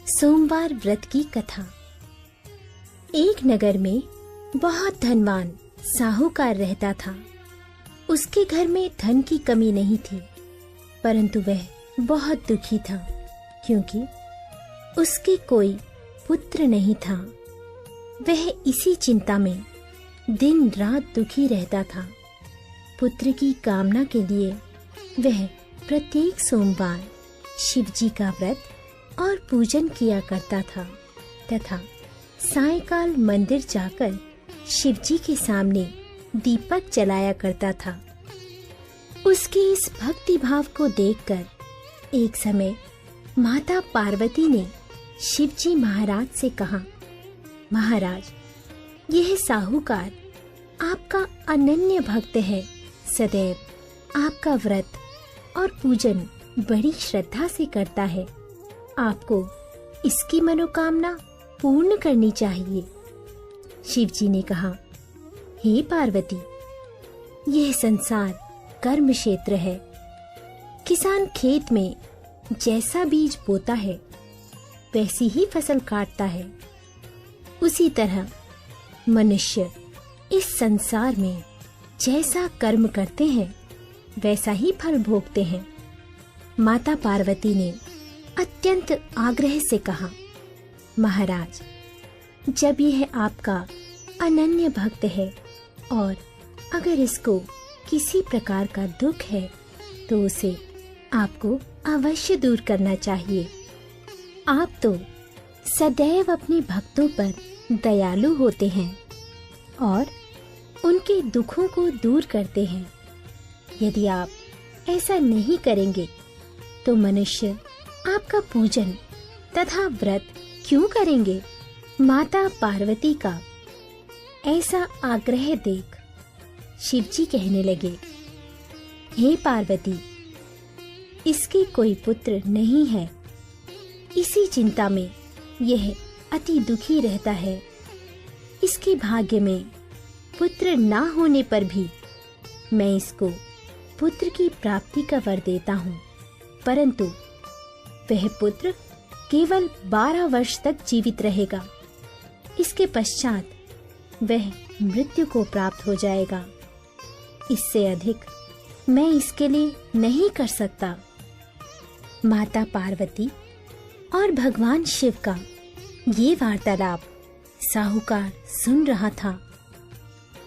सोमवार व्रत की कथा। एक नगर में बहुत धनवान साहूकार रहता था। उसके घर में धन की कमी नहीं थी, परंतु वह बहुत दुखी था क्योंकि उसके कोई पुत्र नहीं था। वह इसी चिंता में दिन रात दुखी रहता था। पुत्र की कामना के लिए वह प्रत्येक सोमवार शिव जी का व्रत और पूजन किया करता था तथा सायंकाल मंदिर जाकर शिव जी के सामने दीपक जलाया करता था। उसके इस भक्ति भाव को देखकर एक समय माता पार्वती ने शिव जी महाराज से कहा, महाराज, यह साहूकार आपका अनन्य भक्त है। सदैव आपका व्रत और पूजन बड़ी श्रद्धा से करता है। आपको इसकी मनोकामना पूर्ण करनी चाहिए। शिव जी ने कहा, हे पार्वती, यह संसार कर्म क्षेत्र है। किसान खेत में जैसा बीज बोता है वैसी ही फसल काटता है। उसी तरह मनुष्य इस संसार में जैसा कर्म करते हैं वैसा ही फल भोगते हैं। माता पार्वती ने अत्यंत आग्रह से कहा, महाराज, जब यह आपका अनन्य भक्त है और अगर इसको किसी प्रकार का दुख है तो उसे आपको अवश्य दूर करना चाहिए। आप तो सदैव अपने भक्तों पर दयालु होते हैं और उनके दुखों को दूर करते हैं। यदि आप ऐसा नहीं करेंगे तो मनुष्य आपका पूजन तथा व्रत क्यों करेंगे? माता पार्वती का ऐसा आग्रह देख शिव जी कहने लगे, हे पार्वती, इसके कोई पुत्र नहीं है। इसी चिंता में यह अति दुखी रहता है। इसके भाग्य में पुत्र ना होने पर भी मैं इसको पुत्र की प्राप्ति का वर देता हूँ, परंतु वह पुत्र केवल 12 वर्ष तक जीवित रहेगा। इसके पश्चात वह मृत्यु को प्राप्त हो जाएगा। इससे अधिक मैं इसके लिए नहीं कर सकता। माता पार्वती और भगवान शिव का ये वार्तालाप साहूकार सुन रहा था।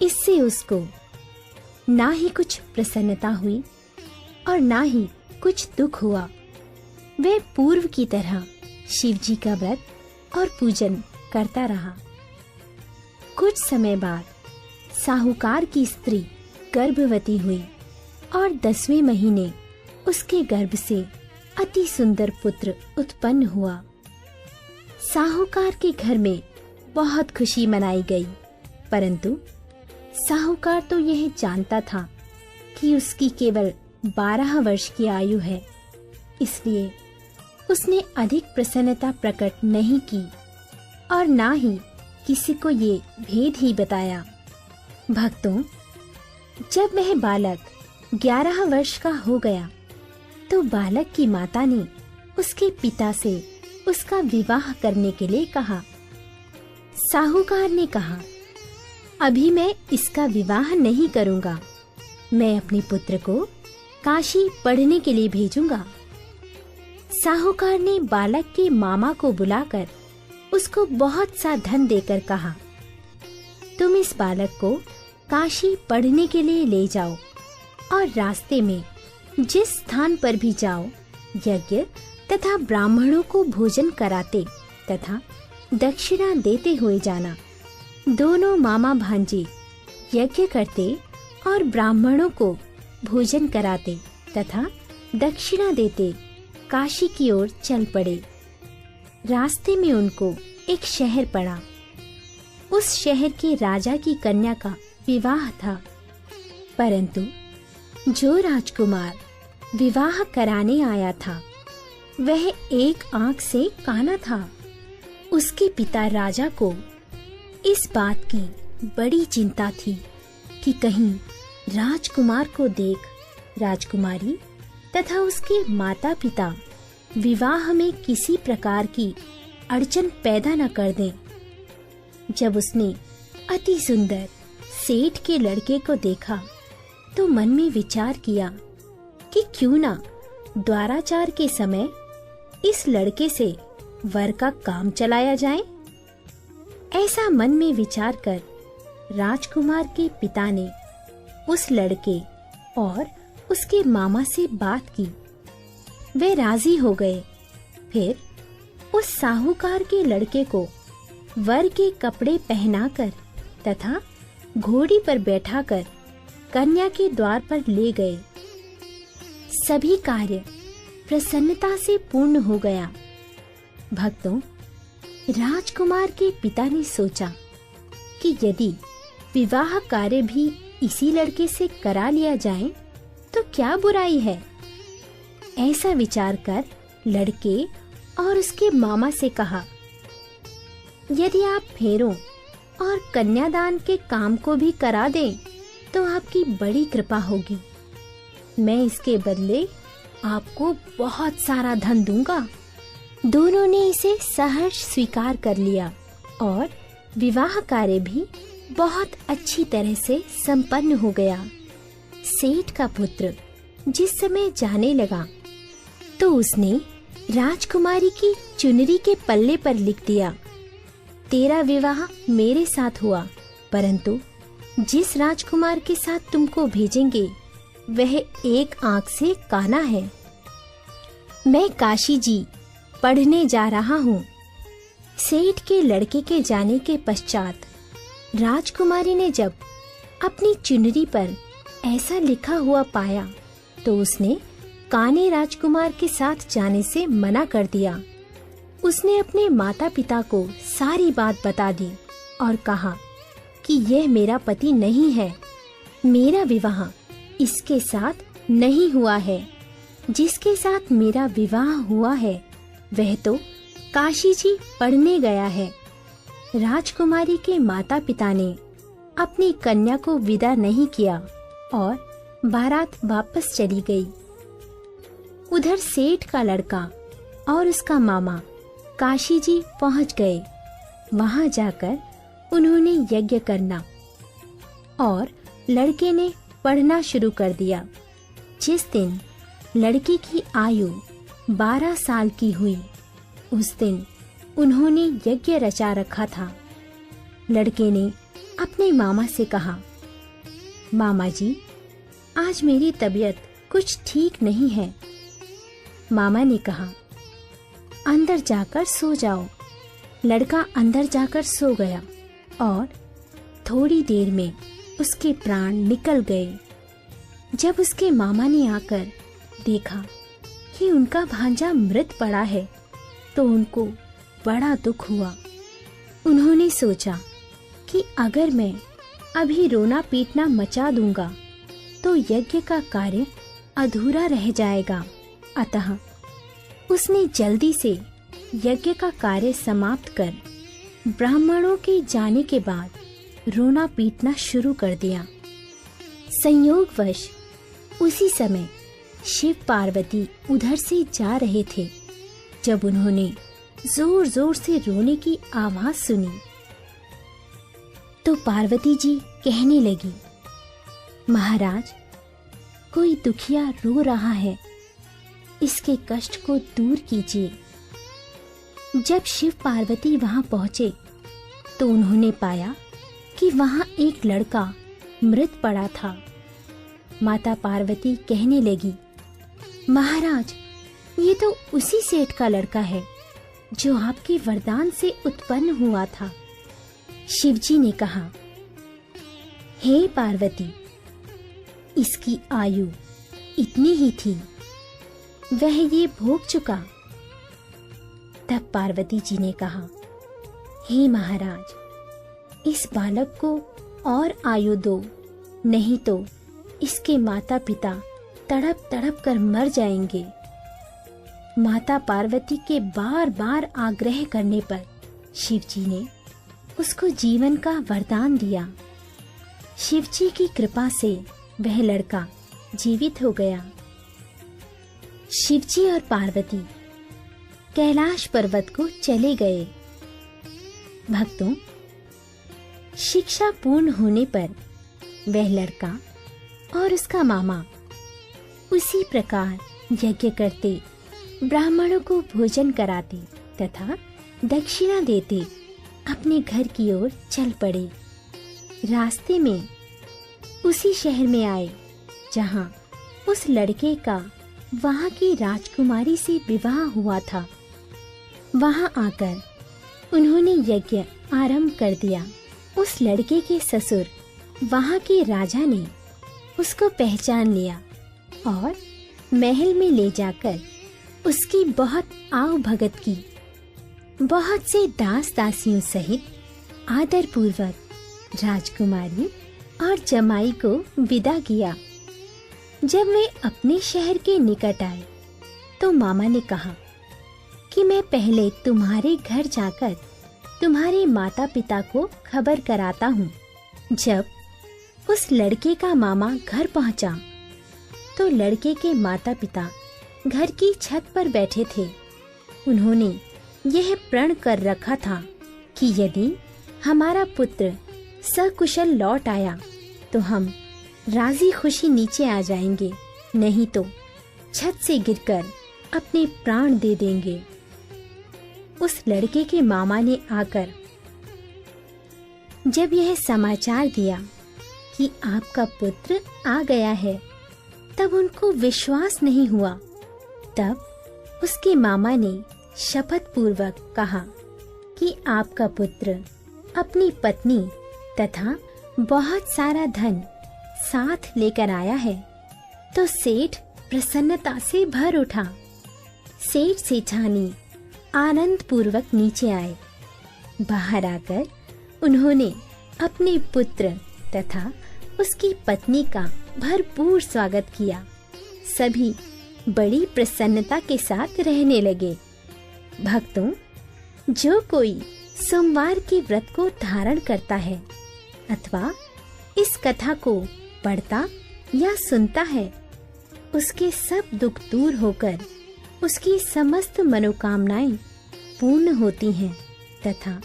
इससे उसको ना ही कुछ प्रसन्नता हुई और ना ही कुछ दुख हुआ। वह पूर्व की तरह शिव जी का व्रत और पूजन करता रहा। कुछ समय बाद साहूकार की स्त्री गर्भवती हुई और 10वें महीने उसके गर्भ से अति सुंदर पुत्र उत्पन्न हुआ। साहूकार के घर में बहुत खुशी मनाई गई, परंतु साहूकार तो यह जानता था कि उसकी केवल 12 वर्ष की आयु है, इसलिए उसने अधिक प्रसन्नता प्रकट नहीं की और ना ही किसी को ये भेद ही बताया। भक्तों, जब वह बालक 11 वर्ष का हो गया तो बालक की माता ने उसके पिता से उसका विवाह करने के लिए कहा। साहूकार ने कहा, अभी मैं इसका विवाह नहीं करूंगा। मैं अपने पुत्र को काशी पढ़ने के लिए भेजूंगा। साहूकार ने बालक के मामा को बुलाकर उसको बहुत सा धन देकर कहा, तुम इस बालक को काशी पढ़ने के लिए ले जाओ और रास्ते में जिस स्थान पर भी जाओ यज्ञ तथा ब्राह्मणों को भोजन कराते तथा दक्षिणा देते हुए जाना। दोनों मामा भांजे यज्ञ करते और ब्राह्मणों को भोजन कराते तथा दक्षिणा देते काशी की ओर चल पड़े। रास्ते में उनको एक शहर पड़ा। उस शहर के राजा की कन्या का विवाह था, परंतु जो राजकुमार विवाह कराने आया था वह एक आंख से काना था। उसके पिता राजा को इस बात की बड़ी चिंता थी कि कहीं राजकुमार को देख राजकुमारी तथा उसके माता पिता विवाह में किसी प्रकार की अड़चन पैदा न कर दें। जब उसने अति सुंदर सेठ के लड़के को देखा तो मन में विचार किया कि क्यों ना द्वाराचार के समय इस लड़के से वर का काम चलाया जाए। ऐसा मन में विचार कर राजकुमार के पिता ने उस लड़के और उसके मामा से बात की। वे राजी हो गए। फिर उस साहूकार के लड़के को वर के कपड़े पहनाकर तथा घोड़ी पर बैठाकर कन्या के द्वार पर ले गए। सभी कार्य प्रसन्नता से पूर्ण हो गया। भक्तों, राजकुमार के पिता ने सोचा कि यदि विवाह कार्य भी इसी लड़के से करा लिया जाए तो क्या बुराई है। ऐसा विचार कर लड़के और उसके मामा से कहा, यदि आप फेरों और कन्यादान के काम को भी करा दें तो आपकी बड़ी कृपा होगी। मैं इसके बदले आपको बहुत सारा धन दूंगा। दोनों ने इसे सहर्ष स्वीकार कर लिया और विवाह कार्य भी बहुत अच्छी तरह से संपन्न हो गया। सेठ का पुत्र जिस समय जाने लगा तो उसने राजकुमारी की चुनरी के पल्ले पर लिख दिया, तेरा विवाह मेरे साथ हुआ, परंतु जिस राजकुमार के साथ तुमको भेजेंगे वह एक आंख से काना है। मैं काशी जी पढ़ने जा रहा हूँ। सेठ के लड़के के जाने के पश्चात राजकुमारी ने जब अपनी चुनरी पर ऐसा लिखा हुआ पाया तो उसने काने राजकुमार के साथ जाने से मना कर दिया। उसने अपने माता पिता को सारी बात बता दी और कहा कि यह मेरा पति नहीं है, मेरा विवाह इसके साथ नहीं हुआ है। जिसके साथ मेरा विवाह हुआ है वह तो काशी जी पढ़ने गया है। राजकुमारी के माता पिता ने अपनी कन्या को विदा नहीं किया और बारात वापस चली गई। उधर सेठ का लड़का और उसका मामा काशी जी पहुंच गए। वहां जाकर उन्होंने यज्ञ करना और लड़के ने पढ़ना शुरू कर दिया। जिस दिन लड़की की आयु 12 साल की हुई उस दिन उन्होंने यज्ञ रचा रखा था। लड़के ने अपने मामा से कहा, मामा जी, आज मेरी तबीयत कुछ ठीक नहीं है। मामा ने कहा, अंदर जाकर सो जाओ। लड़का अंदर जाकर सो गया और थोड़ी देर में उसके प्राण निकल गए। जब उसके मामा ने आकर देखा कि उनका भांजा मृत पड़ा है तो उनको बड़ा दुख हुआ। उन्होंने सोचा कि अगर मैं अभी रोना पीटना मचा दूंगा तो यज्ञ का कार्य अधूरा रह जाएगा। अतः उसने जल्दी से यज्ञ का कार्य समाप्त कर ब्राह्मणों के जाने के बाद रोना पीटना शुरू कर दिया। संयोगवश उसी समय शिव पार्वती उधर से जा रहे थे। जब उन्होंने जोर जोर से रोने की आवाज सुनी तो पार्वती जी कहने लगी, महाराज, कोई दुखिया रो रहा है, इसके कष्ट को दूर कीजिए। जब शिव पार्वती वहां पहुंचे तो उन्होंने पाया कि वहां एक लड़का मृत पड़ा था। माता पार्वती कहने लगी, महाराज, ये तो उसी सेठ का लड़का है जो आपके वरदान से उत्पन्न हुआ था। शिवजी ने कहा, हे पार्वती, इसकी आयु इतनी ही थी, वह ये भोग चुका। तब पार्वती जी ने कहा, हे महाराज, इस बालक को और आयु दो, नहीं तो इसके माता पिता तड़प तड़प कर मर जाएंगे। माता पार्वती के बार बार आग्रह करने पर शिवजी ने उसको जीवन का वरदान दिया। शिवजी की कृपा से वह लड़का जीवित हो गया। शिवजी और पार्वती कैलाश पर्वत को चले गए। भक्तों, शिक्षा पूर्ण होने पर वह लड़का और उसका मामा उसी प्रकार यज्ञ करते, ब्राह्मणों को भोजन कराते तथा दक्षिणा देते अपने घर की ओर चल पड़े। रास्ते में उसी शहर में आए जहाँ उस लड़के का वहाँ की राजकुमारी से विवाह हुआ था। वहाँ आकर उन्होंने यज्ञ आरंभ कर दिया। उस लड़के के ससुर वहाँ के राजा ने उसको पहचान लिया और महल में ले जाकर उसकी बहुत आव भगत की। बहुत से दास दासियों सहित आदर पूर्वक राजकुमारी और जमाई को विदा किया। जब वे अपने शहर के निकट आए तो मामा ने कहा कि मैं पहले तुम्हारे घर जाकर तुम्हारे माता पिता को खबर कराता हूँ। जब उस लड़के का मामा घर पहुँचा तो लड़के के माता पिता घर की छत पर बैठे थे। उन्होंने यह प्रण कर रखा था कि यदि हमारा पुत्र सकुशल लौट आया तो हम राजी खुशी नीचे आ जाएंगे, नहीं तो छत से गिरकर अपने प्राण दे देंगे। उस लड़के के मामा ने आकर जब यह समाचार दिया कि आपका पुत्र आ गया है, तब उनको विश्वास नहीं हुआ। तब उसके मामा ने शपथ पूर्वक कहा कि आपका पुत्र अपनी पत्नी तथा बहुत सारा धन साथ लेकर आया है। तो सेठ प्रसन्नता से भर उठा। सेठ सेठानी आनंद पूर्वक नीचे आए। बाहर आकर उन्होंने अपने पुत्र तथा उसकी पत्नी का भरपूर स्वागत किया। सभी बड़ी प्रसन्नता के साथ रहने लगे। भक्तों, जो कोई सोमवार के व्रत को धारण करता है अथवा इस कथा को पढ़ता या सुनता है, उसके सब दुख दूर होकर उसकी समस्त मनोकामनाएं पूर्ण होती हैं तथा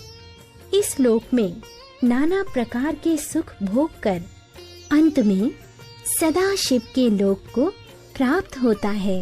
इस लोक में नाना प्रकार के सुख भोग कर अंत में सदा शिव के लोक को प्राप्त होता है।